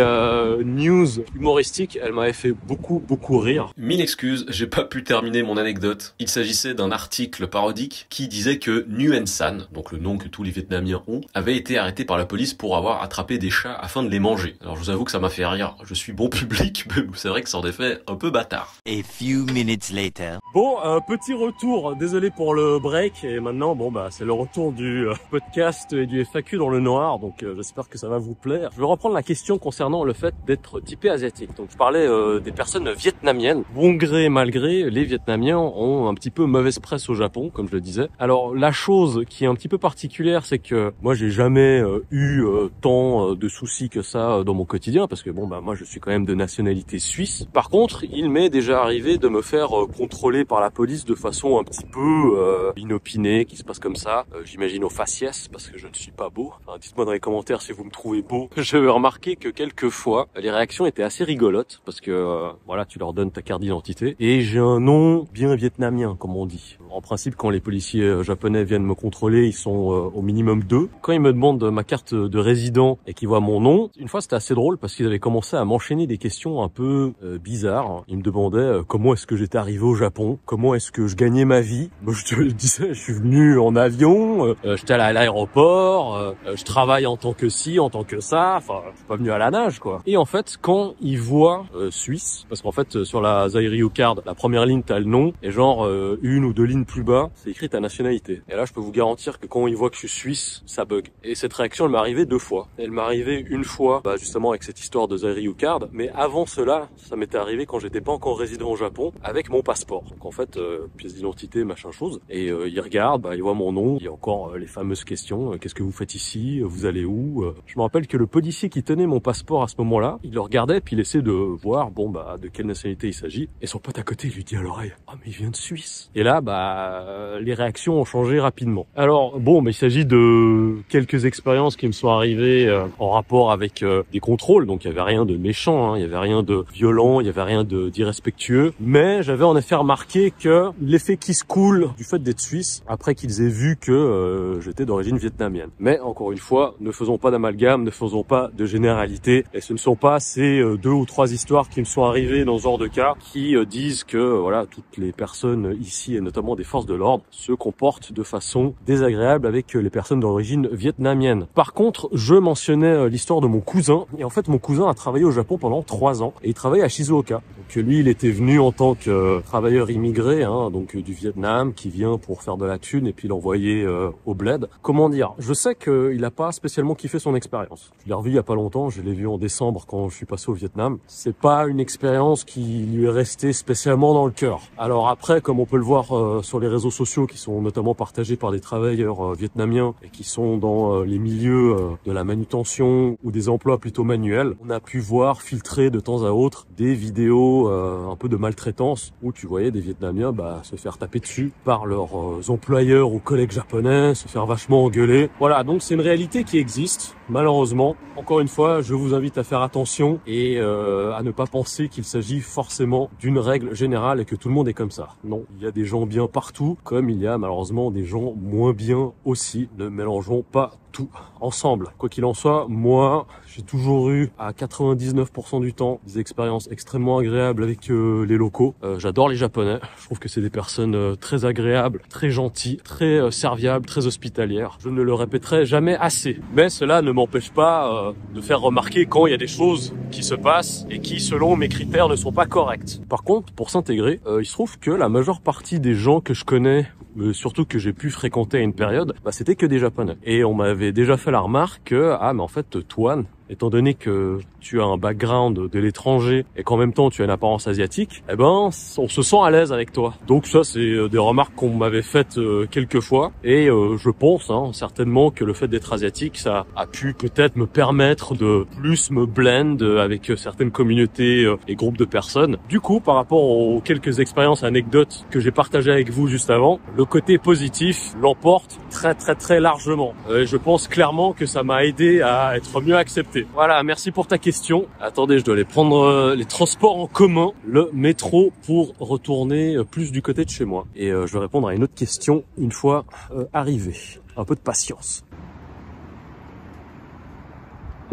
news humoristiques, elle m'avait fait beaucoup rire. Mille excuses, j'ai pas pu terminer mon anecdote. Il s'agissait d'un article parodique qui disait que Nguyen San, donc le nom que tous les Vietnamiens ont, avait été arrêté par la police pour avoir attrapé des chats afin de les manger. Alors je vous avoue que ça m'a fait rire. Je suis bon public, mais c'est vrai que ça en est fait un peu bâtard. A few minutes later. Bon, petit retour, désolé pour le break, et maintenant, bon bah c'est le retour du podcast et du FAQ dans le noir, donc j'espère que ça va vous plaire. Je vais reprendre la question concernant le fait d'être typé asiatique. Donc je parlais des personnes vietnamiennes. Bon gré, mal gré, les Vietnamiens ont un petit peu mauvaise presse au Japon, comme je le disais. Alors la chose qui est un petit peu particulière, c'est que moi j'ai jamais eu tant de soucis que ça dans mon quotidien, parce que bon bah moi je suis quand même de nationalité suisse. Par contre, il m'est déjà arrivé de me faire contrôler par la police de façon un petit peu inopinée, qui se passe comme ça. J'imagine au faciès, parce que je ne suis pas beau. Enfin, dites-moi dans les commentaires si vous me trouvez beau. J'avais remarqué que quelquefois, les réactions étaient assez rigolotes, parce que voilà, tu leur donnes ta carte d'identité. Et j'ai un nom bien vietnamien, comme on dit. En principe, quand les policiers japonais viennent me contrôler, ils sont au minimum 2. Quand ils me demandent ma carte de résident et qu'ils voient mon nom, une fois c'était assez drôle parce qu'ils avaient commencé à m'enchaîner des questions un peu bizarres. Ils me demandaient comment est-ce que j'étais arrivé au Japon, comment est-ce que je gagnais ma vie. Moi, je te disais, je suis venu en avion, j'étais allé à l'aéroport, je travaille en tant que ci, en tant que ça. Enfin, je suis pas venu à la nage, quoi. Et en fait, quand ils voient Suisse, parce qu'en fait sur la Zairyu Card, la première ligne t'as le nom et genre une ou deux lignes plus bas, c'est écrit ta nationalité. Et là, je peux vous garantir que quand ils voient que je suis suisse, ça bug. Et cette réaction, elle m'est arrivée 2 fois. Elle m'est arrivée une fois, justement avec cette histoire de Zairyu Card, mais avant cela, là, ça m'était arrivé quand j'étais pas encore résident au Japon avec mon passeport. Donc en fait, pièce d'identité, machin chose. Et il regarde, bah, il voit mon nom. Il y a encore les fameuses questions. Qu'est-ce que vous faites ici? Vous allez où? Je me rappelle que le policier qui tenait mon passeport à ce moment-là, il le regardait puis il essaie de voir, bon bah, de quelle nationalité il s'agit. Et son pote à côté lui dit à l'oreille, ah mais il vient de Suisse. Et là, bah, les réactions ont changé rapidement. Alors bon, mais il s'agit de quelques expériences qui me sont arrivées en rapport avec des contrôles. Donc il y avait rien de méchant, hein, il y avait rien de violent, il y avait rien d'irrespectueux. Mais j'avais en effet remarqué que l'effet qui se coule du fait d'être suisse, après qu'ils aient vu que j'étais d'origine vietnamienne. Mais encore une fois, ne faisons pas d'amalgame, ne faisons pas de généralité. Et ce ne sont pas ces 2 ou 3 histoires qui me sont arrivées dans ce genre de cas qui disent que voilà, toutes les personnes ici, et notamment des forces de l'ordre, se comportent de façon désagréable avec les personnes d'origine vietnamienne. Par contre, je mentionnais l'histoire de mon cousin. Et en fait, mon cousin a travaillé au Japon pendant 3 ans. Et il travaillait à Shizuoka. Donc lui, il était venu en tant que travailleur immigré, hein, donc du Vietnam, qui vient pour faire de la thune et puis l'envoyer au bled. Comment dire? Je sais qu'il n'a pas spécialement kiffé son expérience. Je l'ai revu il y a pas longtemps, je l'ai vu en décembre quand je suis passé au Vietnam. C'est pas une expérience qui lui est restée spécialement dans le cœur. Alors après, comme on peut le voir sur les réseaux sociaux qui sont notamment partagés par des travailleurs vietnamiens et qui sont dans les milieux de la manutention ou des emplois plutôt manuels, on a pu voir filtrer de temps à autre des vidéos un peu de maltraitance où tu voyais des Vietnamiens se faire taper dessus par leurs employeurs ou collègues japonais, se faire vachement engueuler. Voilà, donc c'est une réalité qui existe, malheureusement. Encore une fois, je vous invite à faire attention et à ne pas penser qu'il s'agit forcément d'une règle générale et que tout le monde est comme ça. Non, il y a des gens bien partout, comme il y a malheureusement des gens moins bien aussi. Ne mélangeons pas tout ensemble. Quoi qu'il en soit, moi, j'ai toujours eu à 99% du temps des expériences extrêmement agréables avec les locaux. J'adore les Japonais. Je trouve que c'est des personnes très agréables, très gentilles, très serviables, très hospitalières. Je ne le répéterai jamais assez. Mais cela ne m'empêche pas de faire remarquer quand il y a des choses qui se passent et qui, selon mes critères, ne sont pas correctes. Par contre, pour s'intégrer, il se trouve que la majeure partie des gens que je connais, surtout que j'ai pu fréquenter à une période, c'était que des Japonais. Et on m'avait déjà fait la remarque que, mais en fait, Toine, étant donné que tu as un background de l'étranger et qu'en même temps tu as une apparence asiatique, on se sent à l'aise avec toi. Donc ça, c'est des remarques qu'on m'avait faites quelques fois et je pense certainement que le fait d'être asiatique, ça a pu peut-être me permettre de plus me blend avec certaines communautés et groupes de personnes. Du coup, par rapport aux quelques expériences, anecdotes que j'ai partagées avec vous juste avant, le côté positif l'emporte très très très largement. Je pense clairement que ça m'a aidé à être mieux accepté. Voilà, merci pour ta question. Attendez, je dois aller prendre les transports en commun, le métro, pour retourner plus du côté de chez moi. Et je vais répondre à une autre question une fois arrivé. Un peu de patience.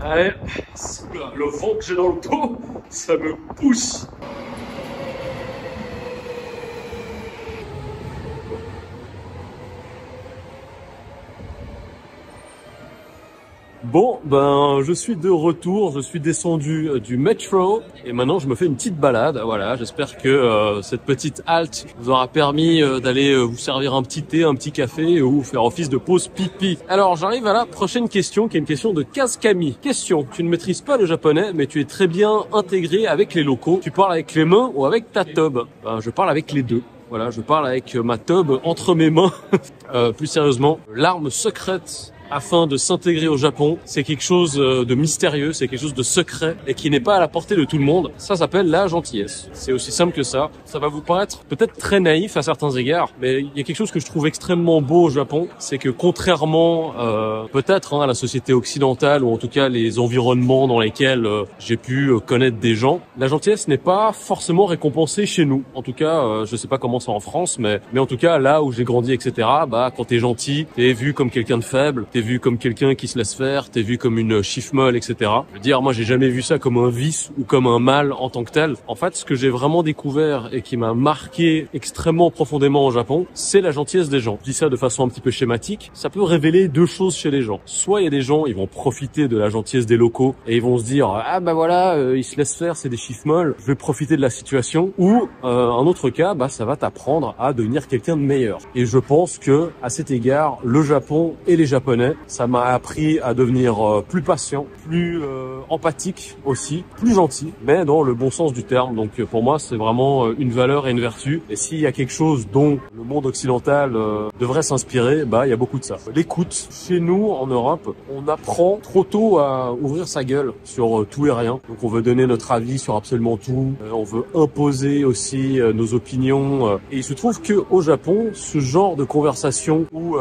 Allez, le vent que j'ai dans le dos, ça me pousse. Bon, je suis de retour, je suis descendu du métro et maintenant je me fais une petite balade. Voilà, j'espère que cette petite halte vous aura permis d'aller vous servir un petit thé, un petit café ou faire office de pause pipi. Alors, j'arrive à la prochaine question qui est une question de Kazkami. Question, tu ne maîtrises pas le japonais mais tu es très bien intégré avec les locaux. Tu parles avec les mains ou avec ta tub? Je parle avec les deux. Voilà, je parle avec ma tub entre mes mains. Plus sérieusement, l'arme secrète afin de s'intégrer au Japon, c'est quelque chose de mystérieux, c'est quelque chose de secret et qui n'est pas à la portée de tout le monde. Ça s'appelle la gentillesse. C'est aussi simple que ça. Ça va vous paraître peut-être très naïf à certains égards, mais il y a quelque chose que je trouve extrêmement beau au Japon, c'est que contrairement peut-être à la société occidentale ou en tout cas les environnements dans lesquels j'ai pu connaître des gens, la gentillesse n'est pas forcément récompensée chez nous. En tout cas, je sais pas comment c'est en France, mais en tout cas là où j'ai grandi, etc. Quand t'es gentil, t'es vu comme quelqu'un de faible, t'es vu comme quelqu'un qui se laisse faire, t'es vu comme une chiffre-molle, etc. Je veux dire, moi j'ai jamais vu ça comme un vice ou comme un mal en tant que tel. En fait, ce que j'ai vraiment découvert et qui m'a marqué extrêmement profondément au Japon, c'est la gentillesse des gens. Je dis ça de façon un petit peu schématique. Ça peut révéler deux choses chez les gens. Soit il y a des gens, ils vont profiter de la gentillesse des locaux et ils vont se dire ils se laissent faire, c'est des chiffres-molles, je vais profiter de la situation. Ou un autre cas, ça va t'apprendre à devenir quelqu'un de meilleur. Et je pense que à cet égard, le Japon et les Japonais mais ça m'a appris à devenir plus patient, plus empathique aussi, plus gentil, mais dans le bon sens du terme. Donc pour moi, c'est vraiment une valeur et une vertu. Et s'il y a quelque chose dont le monde occidental devrait s'inspirer, bah il y a beaucoup de ça. L'écoute. Chez nous, en Europe, on apprend trop tôt à ouvrir sa gueule sur tout et rien. Donc on veut donner notre avis sur absolument tout. On veut imposer aussi nos opinions. Et il se trouve que au Japon, ce genre de conversation où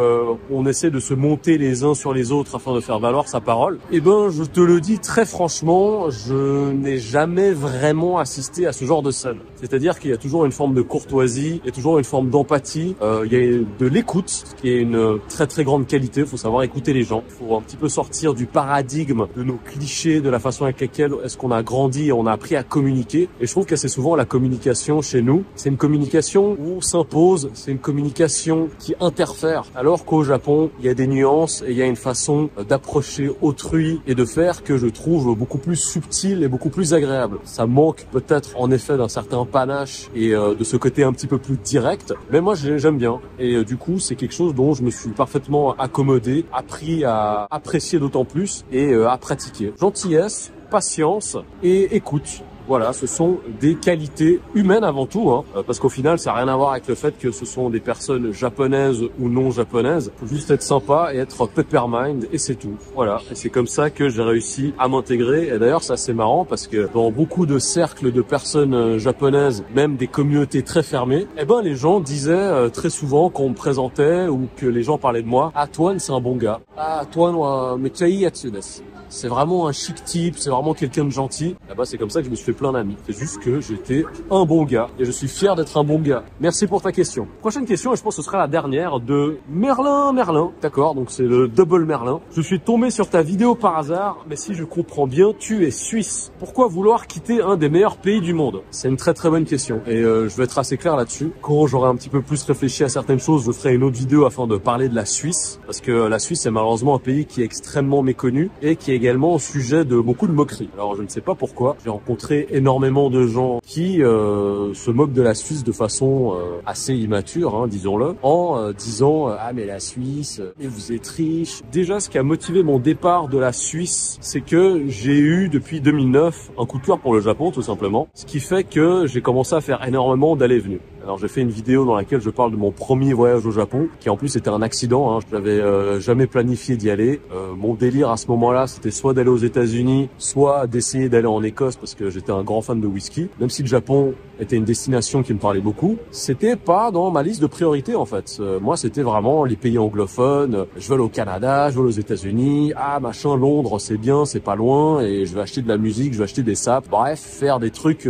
on essaie de se monter les uns sur les autres afin de faire valoir sa parole, eh ben je te le dis très franchement, je n'ai jamais vraiment assisté à ce genre de scène. C'est-à-dire qu'il y a toujours une forme de courtoisie, il y a toujours une forme d'empathie, il y a de l'écoute, qui est une très très grande qualité. Il faut savoir écouter les gens, il faut un petit peu sortir du paradigme de nos clichés, de la façon avec laquelle est-ce qu'on a grandi et on a appris à communiquer. Et je trouve qu'assez souvent la communication chez nous, c'est une communication où on s'impose, c'est une communication qui interfère, alors qu'au Japon, il y a des nuances et il y a une façon d'approcher autrui et de faire que je trouve beaucoup plus subtile et beaucoup plus agréable. Ça manque peut-être en effet d'un certain panache et de ce côté un petit peu plus direct, mais moi j'aime bien. Et du coup, c'est quelque chose dont je me suis parfaitement accommodé, appris à apprécier d'autant plus et à pratiquer. Gentillesse, patience et écoute. Voilà, ce sont des qualités humaines avant tout, hein, parce qu'au final, ça n'a rien à voir avec le fait que ce sont des personnes japonaises ou non japonaises. Il faut juste être sympa et être peppermind et c'est tout. Voilà, et c'est comme ça que j'ai réussi à m'intégrer. Et d'ailleurs, ça c'est marrant parce que dans beaucoup de cercles de personnes japonaises, même des communautés très fermées, eh ben les gens disaient très souvent quand on me présentait ou que les gens parlaient de moi, ah Toan c'est un bon gars, ah Toan wa mecha ii yatsu desu. C'est vraiment un chic type, c'est vraiment quelqu'un de gentil. Là-bas, c'est comme ça que je me suis fait plein d'amis. C'est juste que j'étais un bon gars et je suis fier d'être un bon gars. Merci pour ta question. Prochaine question, et je pense que ce sera la dernière, de Merlin. D'accord, donc c'est le double Merlin. Je suis tombé sur ta vidéo par hasard, mais si je comprends bien, tu es suisse. Pourquoi vouloir quitter un des meilleurs pays du monde? C'est une très très bonne question et je vais être assez clair là-dessus. Quand j'aurai un petit peu plus réfléchi à certaines choses, je ferai une autre vidéo afin de parler de la Suisse, parce que la Suisse est malheureusement un pays qui est extrêmement méconnu et qui est également au sujet de beaucoup de moqueries. Alors je ne sais pas pourquoi, j'ai rencontré énormément de gens qui se moquent de la Suisse de façon assez immature, hein, disons-le, en disant ah mais la Suisse, mais vous êtes riche. Déjà, ce qui a motivé mon départ de la Suisse, c'est que j'ai eu depuis 2009 un coup de cœur pour le Japon tout simplement, ce qui fait que j'ai commencé à faire énormément d'allées et venues. Alors j'ai fait une vidéo dans laquelle je parle de mon premier voyage au Japon, qui en plus était un accident, hein. Je n'avais jamais planifié d'y aller. Mon délire à ce moment-là, c'était soit d'aller aux États-Unis, soit d'essayer d'aller en Écosse, parce que j'étais un grand fan de whisky. Même si le Japon était une destination qui me parlait beaucoup, c'était pas dans ma liste de priorités en fait. Moi, c'était vraiment les pays anglophones. Je veux aller au Canada, je veux aller aux États-Unis. Ah machin, Londres, c'est bien, c'est pas loin, et je vais acheter de la musique, je vais acheter des sapes. Bref, faire des trucs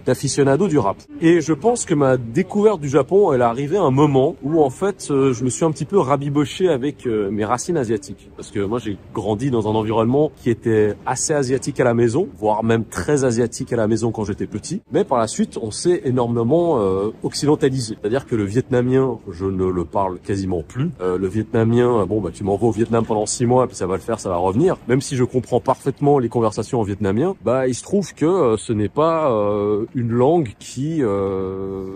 d'aficionado du rap. Et je pense que ma découverte du Japon, elle est arrivée à un moment où en fait je me suis un petit peu rabiboché avec mes racines asiatiques, parce que moi j'ai grandi dans un environnement qui était assez asiatique à la maison, voire même très asiatique à la maison quand j'étais petit, mais par la suite on s'est énormément occidentalisé, c'est-à-dire que le vietnamien je ne le parle quasiment plus, le vietnamien bon bah tu m'envoies au Vietnam pendant 6 mois puis ça va le faire, ça va revenir, même si je comprends parfaitement les conversations en vietnamien, bah il se trouve que ce n'est pas une langue qui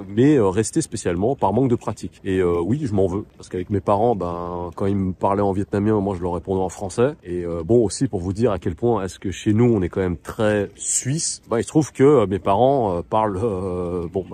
m'est restée spécialement par manque de pratique. Et oui, je m'en veux, parce qu'avec mes parents, ben quand ils me parlaient en vietnamien, moi je leur répondais en français. Et bon aussi pour vous dire à quel point est-ce que chez nous on est quand même très suisse, bah il se trouve que mes parents parlent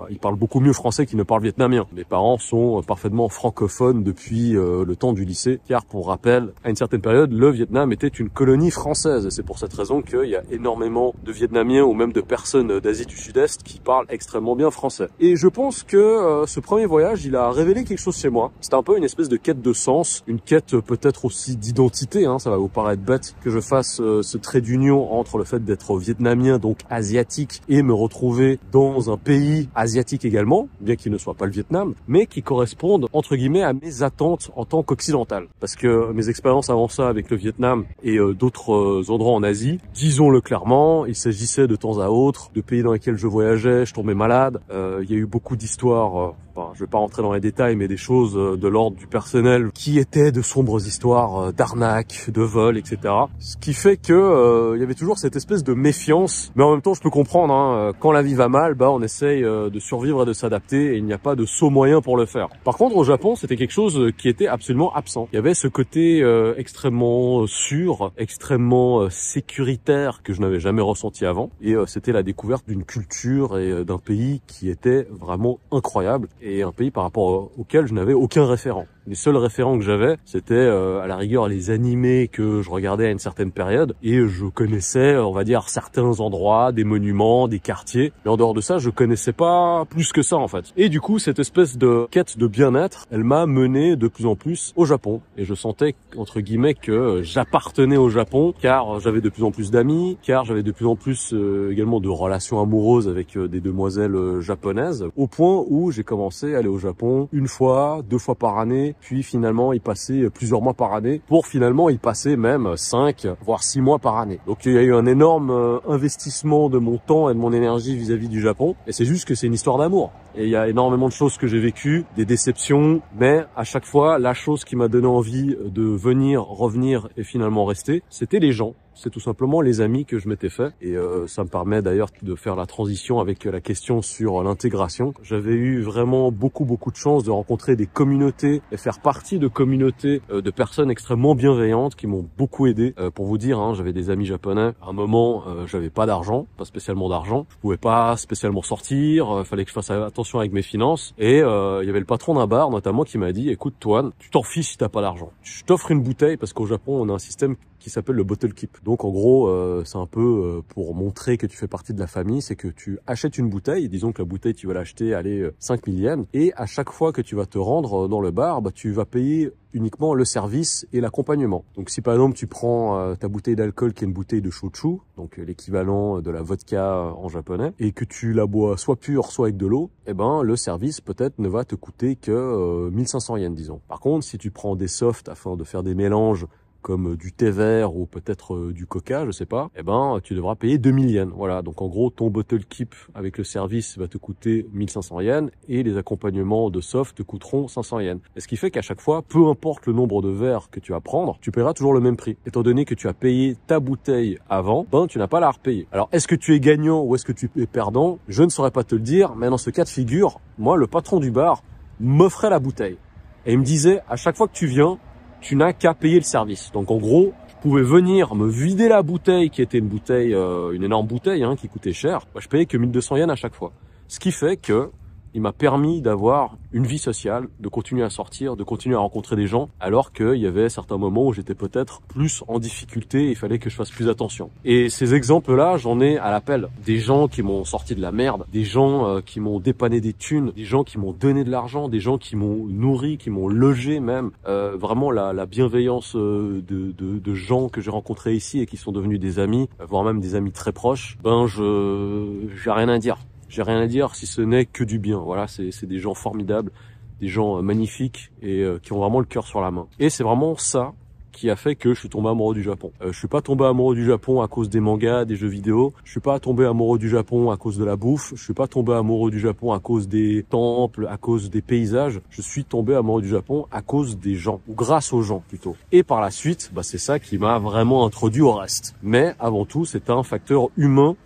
ils parlent beaucoup mieux français qu'ils ne parlent vietnamien. Mes parents sont parfaitement francophones depuis le temps du lycée, car pour rappel, à une certaine période, le Vietnam était une colonie française. Et c'est pour cette raison qu'il y a énormément de Vietnamiens ou même de personnes d'Asie du Sud-Est qui parlent extrêmement bien français. Et je pense que ce premier voyage, il a révélé quelque chose chez moi. C'était un peu une espèce de quête de sens, une quête peut-être aussi d'identité, hein, ça va vous paraître bête que je fasse ce trait d'union entre le fait d'être vietnamien, donc asiatique, et me retrouver dans un pays asiatique également, bien qu'il ne soit pas le Vietnam, mais qui correspondent entre guillemets à mes attentes en tant qu'occidental. Parce que mes expériences avant ça avec le Vietnam et d'autres endroits en Asie, disons-le clairement, il s'agissait de temps à autre de pays dans lesquels je voyageais, je tombais malade, il y a eu beaucoup d'histoires enfin, je vais pas rentrer dans les détails, mais des choses de l'ordre du personnel qui étaient de sombres histoires d'arnaques, de vols, etc. Ce qui fait que il y avait toujours cette espèce de méfiance, mais en même temps, je peux comprendre, hein, quand la vie va mal, bah, on essaye de survivre et de s'adapter, et il n'y a pas de saut moyen pour le faire. Par contre, au Japon, c'était quelque chose qui était absolument absent. Il y avait ce côté extrêmement sûr, extrêmement sécuritaire que je n'avais jamais ressenti avant, et c'était la découverte d'une culture et d'un pays qui était vraiment incroyable, et un pays par rapport auquel je n'avais aucun référent. Les seuls référents que j'avais, c'était à la rigueur les animés que je regardais à une certaine période, et je connaissais, on va dire, certains endroits, des monuments, des quartiers, mais en dehors de ça, je connaissais pas plus que ça en fait. Et du coup, cette espèce de quête de bien-être, elle m'a mené de plus en plus au Japon, et je sentais entre guillemets que j'appartenais au Japon, car j'avais de plus en plus d'amis, car j'avais de plus en plus également de relations amoureuses avec des demoiselles japonaises, au point où j'ai commencé à aller au Japon une fois, 2 fois par année, puis finalement y passer plusieurs mois par année, pour finalement y passer même 5 voire 6 mois par année. Donc il y a eu un énorme investissement de mon temps et de mon énergie vis-à-vis du Japon, et c'est juste que c'est une histoire d'amour. Et il y a énormément de choses que j'ai vécues, des déceptions, mais à chaque fois, la chose qui m'a donné envie de venir, revenir et finalement rester, c'était les gens. C'est tout simplement les amis que je m'étais fait, et ça me permet d'ailleurs de faire la transition avec la question sur l'intégration. J'avais eu vraiment beaucoup de chance de rencontrer des communautés et faire partie de communautés de personnes extrêmement bienveillantes qui m'ont beaucoup aidé. Pour vous dire, hein, j'avais des amis japonais. À un moment, j'avais pas d'argent, pas spécialement d'argent. Je pouvais pas spécialement sortir. Fallait que je fasse attention avec mes finances. Et il y avait le patron d'un bar notamment qui m'a dit: écoute Toine, tu t'en fiches si t'as pas d'argent. Je t'offre une bouteille, parce qu'au Japon on a un système qui s'appelle le bottle keep. Donc en gros, c'est un peu pour montrer que tu fais partie de la famille, c'est que tu achètes une bouteille, disons que la bouteille tu vas l'acheter, allez, 5 000 yens, et à chaque fois que tu vas te rendre dans le bar, bah, tu vas payer uniquement le service et l'accompagnement. Donc si par exemple tu prends ta bouteille d'alcool qui est une bouteille de shochu, donc l'équivalent de la vodka en japonais, et que tu la bois soit pure soit avec de l'eau, eh ben le service peut-être ne va te coûter que 1500 yens disons. Par contre, si tu prends des softs afin de faire des mélanges comme du thé vert ou peut-être du coca, je sais pas, eh ben tu devras payer 2000 yens. Voilà, donc en gros ton bottle keep avec le service va te coûter 1500 yens et les accompagnements de soft te coûteront 500 yens. Et ce qui fait qu'à chaque fois, peu importe le nombre de verres que tu vas prendre, tu paieras toujours le même prix. Étant donné que tu as payé ta bouteille avant, ben tu n'as pas à la repayer. Alors est-ce que tu es gagnant ou est-ce que tu es perdant? Je ne saurais pas te le dire, mais dans ce cas de figure, moi le patron du bar m'offrait la bouteille. Et il me disait, à chaque fois que tu viens, tu n'as qu'à payer le service. Donc en gros, je pouvais venir me vider la bouteille qui était une bouteille, une énorme bouteille qui coûtait cher. Moi, je payais que 1200 yens à chaque fois. Ce qui fait que il m'a permis d'avoir une vie sociale, de continuer à sortir, de continuer à rencontrer des gens, alors qu'il y avait certains moments où j'étais peut-être plus en difficulté et il fallait que je fasse plus attention. Et ces exemples-là, j'en ai à l'appel. Des gens qui m'ont sorti de la merde, des gens qui m'ont dépanné des thunes, des gens qui m'ont donné de l'argent, des gens qui m'ont nourri, qui m'ont logé même. Vraiment la bienveillance de gens que j'ai rencontrés ici et qui sont devenus des amis, voire même des amis très proches, ben j'ai rien à dire. J'ai rien à dire si ce n'est que du bien. Voilà, c'est des gens formidables, des gens magnifiques et qui ont vraiment le cœur sur la main. Et c'est vraiment ça qui a fait que je suis tombé amoureux du Japon. Je suis pas tombé amoureux du Japon à cause des mangas, des jeux vidéo. Je suis pas tombé amoureux du Japon à cause de la bouffe. Je suis pas tombé amoureux du Japon à cause des temples, à cause des paysages. Je suis tombé amoureux du Japon à cause des gens, ou grâce aux gens plutôt. Et par la suite, bah, c'est ça qui m'a vraiment introduit au reste. Mais avant tout, c'est un facteur humain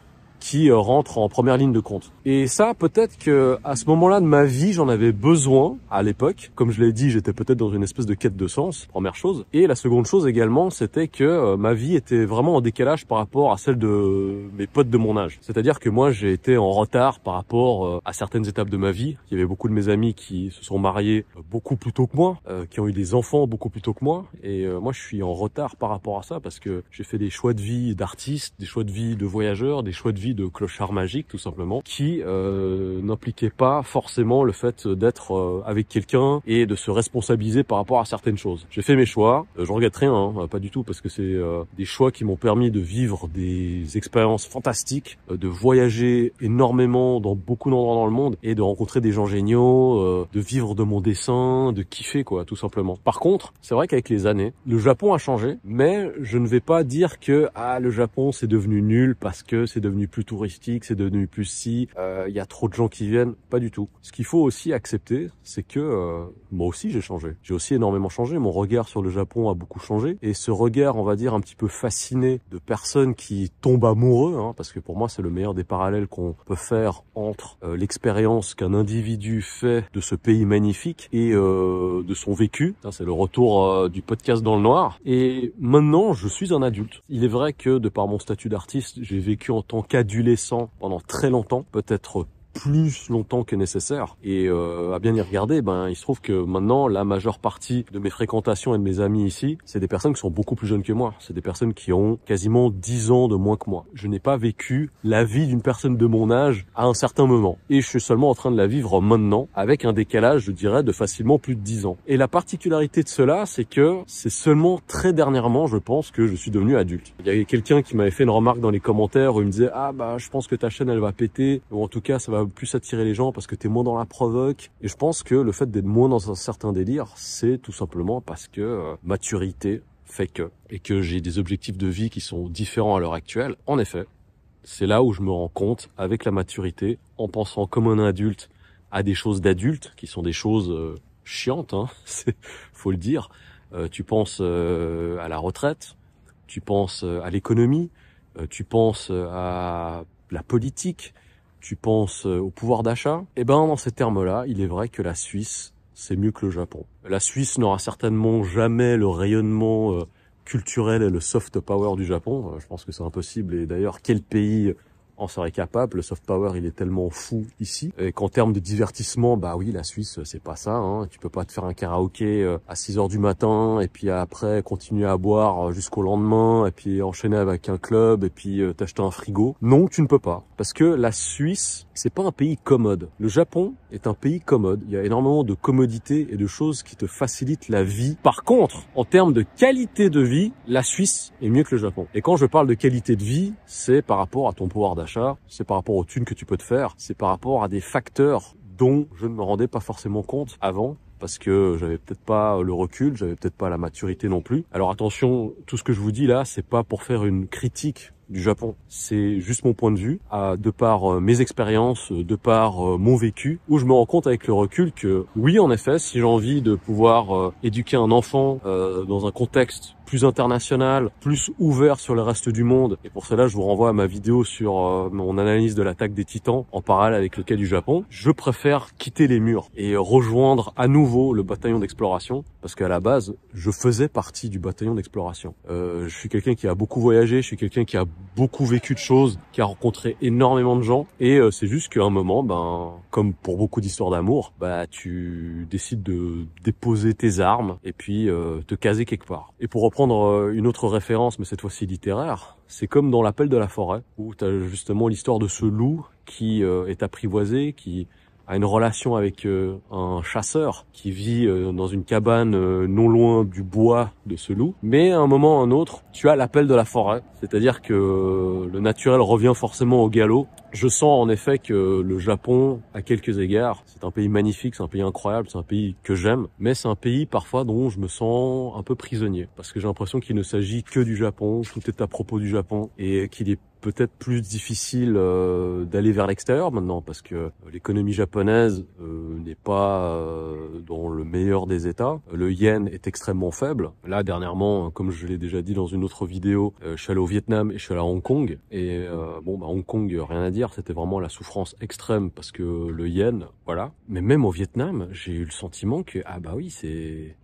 qui rentre en première ligne de compte. Et ça, peut-être que à ce moment-là de ma vie, j'en avais besoin à l'époque. Comme je l'ai dit, j'étais peut-être dans une espèce de quête de sens, première chose. Et la seconde chose également, c'était que ma vie était vraiment en décalage par rapport à celle de mes potes de mon âge. C'est-à-dire que moi, j'ai été en retard par rapport à certaines étapes de ma vie. Il y avait beaucoup de mes amis qui se sont mariés beaucoup plus tôt que moi, qui ont eu des enfants beaucoup plus tôt que moi. Et moi, je suis en retard par rapport à ça parce que j'ai fait des choix de vie d'artiste, des choix de vie de voyageur, des choix de vie de clochard magique tout simplement, qui n'impliquait pas forcément le fait d'être avec quelqu'un et de se responsabiliser par rapport à certaines choses. J'ai fait mes choix, je regrette rien, pas du tout, parce que c'est des choix qui m'ont permis de vivre des expériences fantastiques, de voyager énormément dans beaucoup d'endroits dans le monde et de rencontrer des gens géniaux, de vivre de mon dessin, de kiffer quoi, tout simplement. Par contre, c'est vrai qu'avec les années, le Japon a changé, mais je ne vais pas dire que le Japon c'est devenu nul parce que c'est devenu plus touristique, c'est devenu plus si, il y a trop de gens qui viennent. Pas du tout. Ce qu'il faut aussi accepter, c'est que moi aussi j'ai changé. J'ai aussi énormément changé. Mon regard sur le Japon a beaucoup changé. Et ce regard, on va dire, un petit peu fasciné de personnes qui tombent amoureux, hein, parce que pour moi c'est le meilleur des parallèles qu'on peut faire entre l'expérience qu'un individu fait de ce pays magnifique et de son vécu. C'est le retour du podcast dans le noir. Et maintenant, je suis un adulte. Il est vrai que de par mon statut d'artiste, j'ai vécu en tant qu'adolescent pendant très longtemps, peut-être plus longtemps que nécessaire. Et à bien y regarder, il se trouve que maintenant, la majeure partie de mes fréquentations et de mes amis ici, c'est des personnes qui sont beaucoup plus jeunes que moi. C'est des personnes qui ont quasiment 10 ans de moins que moi. Je n'ai pas vécu la vie d'une personne de mon âge à un certain moment. Et je suis seulement en train de la vivre maintenant, avec un décalage, je dirais, de facilement plus de 10 ans. Et la particularité de cela, c'est que c'est seulement très dernièrement, je pense, que je suis devenu adulte. Il y avait quelqu'un qui m'avait fait une remarque dans les commentaires où il me disait « Ah je pense que ta chaîne, elle va péter. » Ou en tout cas, ça va plus attirer les gens parce que t'es moins dans la provoque. Et je pense que le fait d'être moins dans un certain délire, c'est tout simplement parce que maturité fait que, et que j'ai des objectifs de vie qui sont différents à l'heure actuelle. En effet, c'est là où je me rends compte, avec la maturité, en pensant comme un adulte à des choses d'adultes, qui sont des choses chiantes, hein, faut le dire. Tu penses à la retraite, tu penses à l'économie, tu penses à la politique, tu penses au pouvoir d'achat. Et dans ces termes-là, il est vrai que la Suisse, c'est mieux que le Japon. La Suisse n'aura certainement jamais le rayonnement culturel et le soft power du Japon. Je pense que c'est impossible. Et d'ailleurs, quel pays en serait capable? Le soft power, il est tellement fou ici. Et qu'en termes de divertissement, oui, la Suisse, c'est pas ça, hein. Tu peux pas te faire un karaoké à 6 heures du matin et puis après continuer à boire jusqu'au lendemain et puis enchaîner avec un club et puis t'acheter un frigo. Non, tu ne peux pas. Parce que la Suisse, c'est pas un pays commode. Le Japon est un pays commode. Il y a énormément de commodités et de choses qui te facilitent la vie. Par contre, en termes de qualité de vie, la Suisse est mieux que le Japon. Et quand je parle de qualité de vie, c'est par rapport à ton pouvoir d'achat, c'est par rapport aux thunes que tu peux te faire, c'est par rapport à des facteurs dont je ne me rendais pas forcément compte avant, parce que j'avais peut-être pas le recul, j'avais peut-être pas la maturité non plus. Alors attention, tout ce que je vous dis là, c'est pas pour faire une critique du Japon. C'est juste mon point de vue, de par mes expériences, de par mon vécu, où je me rends compte avec le recul que oui, en effet, si j'ai envie de pouvoir éduquer un enfant dans un contexte plus international, plus ouvert sur le reste du monde, et pour cela je vous renvoie à ma vidéo sur mon analyse de l'attaque des Titans en parallèle avec le cas du Japon, je préfère quitter les murs et rejoindre à nouveau le bataillon d'exploration, parce qu'à la base je faisais partie du bataillon d'exploration. Je suis quelqu'un qui a beaucoup voyagé, je suis quelqu'un qui a beaucoup vécu de choses, qui a rencontré énormément de gens, et c'est juste qu'à un moment, comme pour beaucoup d'histoires d'amour, tu décides de déposer tes armes et puis te caser quelque part. Et pour reprendre une autre référence, mais cette fois-ci littéraire, c'est comme dans L'Appel de la forêt, où tu as justement l'histoire de ce loup qui est apprivoisé, qui a une relation avec un chasseur qui vit dans une cabane non loin du bois de ce loup. Mais à un moment ou à un autre, tu as l'appel de la forêt, c'est-à-dire que le naturel revient forcément au galop. Je sens en effet que le Japon, à quelques égards, c'est un pays magnifique, c'est un pays incroyable, c'est un pays que j'aime, mais c'est un pays parfois dont je me sens un peu prisonnier, parce que j'ai l'impression qu'il ne s'agit que du Japon, tout est à propos du Japon, et qu'il est peut-être plus difficile d'aller vers l'extérieur maintenant, parce que l'économie japonaise n'est pas dans le meilleur des états. Le yen est extrêmement faible. Là, dernièrement, comme je l'ai déjà dit dans une autre vidéo, je suis allé au Vietnam et je suis allé à Hong Kong. Et Hong Kong, rien à dire, c'était vraiment la souffrance extrême parce que le yen, voilà. Mais même au Vietnam, j'ai eu le sentiment que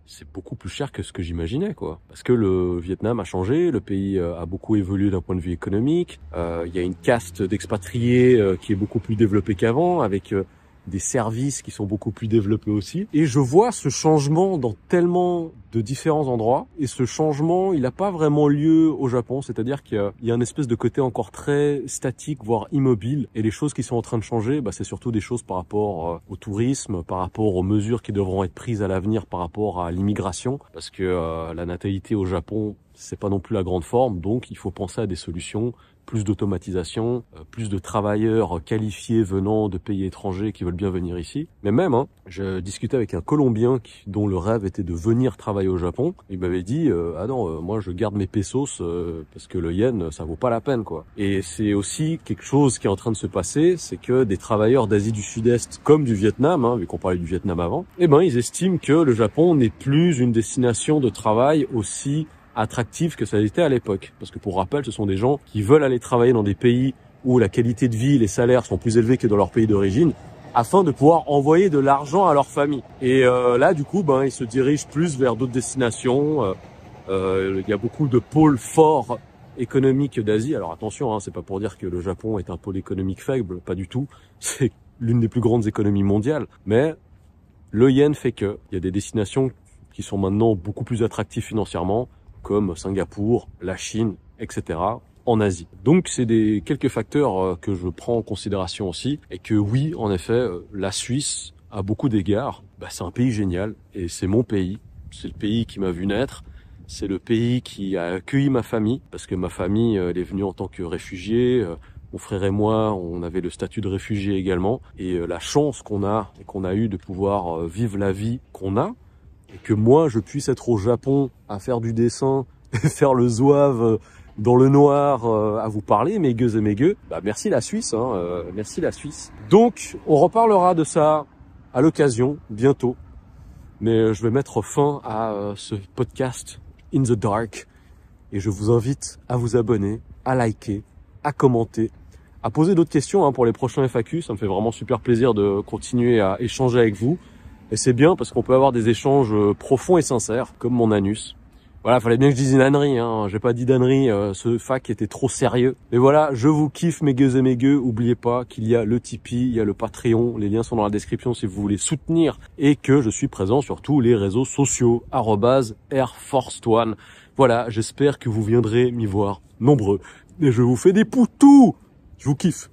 c'est beaucoup plus cher que ce que j'imaginais, quoi. Parce que le Vietnam a changé, le pays a beaucoup évolué d'un point de vue économique. Il y a une caste d'expatriés qui est beaucoup plus développée qu'avant, avec des services qui sont beaucoup plus développés aussi. Et je vois ce changement dans tellement de différents endroits. Et ce changement, il n'a pas vraiment lieu au Japon. C'est-à-dire qu'il y a une espèce de côté encore très statique, voire immobile. Et les choses qui sont en train de changer, c'est surtout des choses par rapport au tourisme, par rapport aux mesures qui devront être prises à l'avenir par rapport à l'immigration. Parce que la natalité au Japon, c'est pas non plus la grande forme, donc il faut penser à des solutions, plus d'automatisation, plus de travailleurs qualifiés venant de pays étrangers qui veulent bien venir ici. Mais même, je discutais avec un Colombien dont le rêve était de venir travailler au Japon. Il m'avait dit ah non, moi je garde mes pesos parce que le yen ça vaut pas la peine quoi. Et c'est aussi quelque chose qui est en train de se passer, c'est que des travailleurs d'Asie du Sud-Est comme du Vietnam, vu qu'on parlait du Vietnam avant, ils estiment que le Japon n'est plus une destination de travail aussi attractif que ça l'était à l'époque. Parce que pour rappel, ce sont des gens qui veulent aller travailler dans des pays où la qualité de vie, les salaires sont plus élevés que dans leur pays d'origine, afin de pouvoir envoyer de l'argent à leur famille. Et là, du coup, ils se dirigent plus vers d'autres destinations. Il y a beaucoup de pôles forts économiques d'Asie. Alors attention, c'est pas pour dire que le Japon est un pôle économique faible, pas du tout. C'est l'une des plus grandes économies mondiales. Mais le yen fait que il y a des destinations qui sont maintenant beaucoup plus attractives financièrement, comme Singapour, la Chine, etc. en Asie. Donc c'est quelques facteurs que je prends en considération aussi, et que oui, en effet, la Suisse, à beaucoup d'égards, c'est un pays génial, et c'est mon pays, c'est le pays qui m'a vu naître, c'est le pays qui a accueilli ma famille, parce que ma famille, elle est venue en tant que réfugiée, mon frère et moi, on avait le statut de réfugié également, et la chance qu'on a eu de pouvoir vivre la vie qu'on a, et que moi, je puisse être au Japon à faire du dessin, et faire le zouave dans le noir, à vous parler, mes gueux et mes gueux. Merci la Suisse, merci la Suisse. Donc, on reparlera de ça à l'occasion, bientôt. Mais je vais mettre fin à ce podcast In the Dark. Et je vous invite à vous abonner, à liker, à commenter, à poser d'autres questions pour les prochains FAQ. Ça me fait vraiment super plaisir de continuer à échanger avec vous. Et c'est bien parce qu'on peut avoir des échanges profonds et sincères, comme mon anus. Voilà, fallait bien que je dise une ânerie, j'ai pas dit d'ânerie, ce fac était trop sérieux. Mais voilà, je vous kiffe mes gueux et mes gueux, oubliez pas qu'il y a le Tipeee, il y a le Patreon, les liens sont dans la description si vous voulez soutenir, et que je suis présent sur tous les réseaux sociaux, @AirForce1. Voilà, j'espère que vous viendrez m'y voir nombreux, et je vous fais des poutous. Je vous kiffe.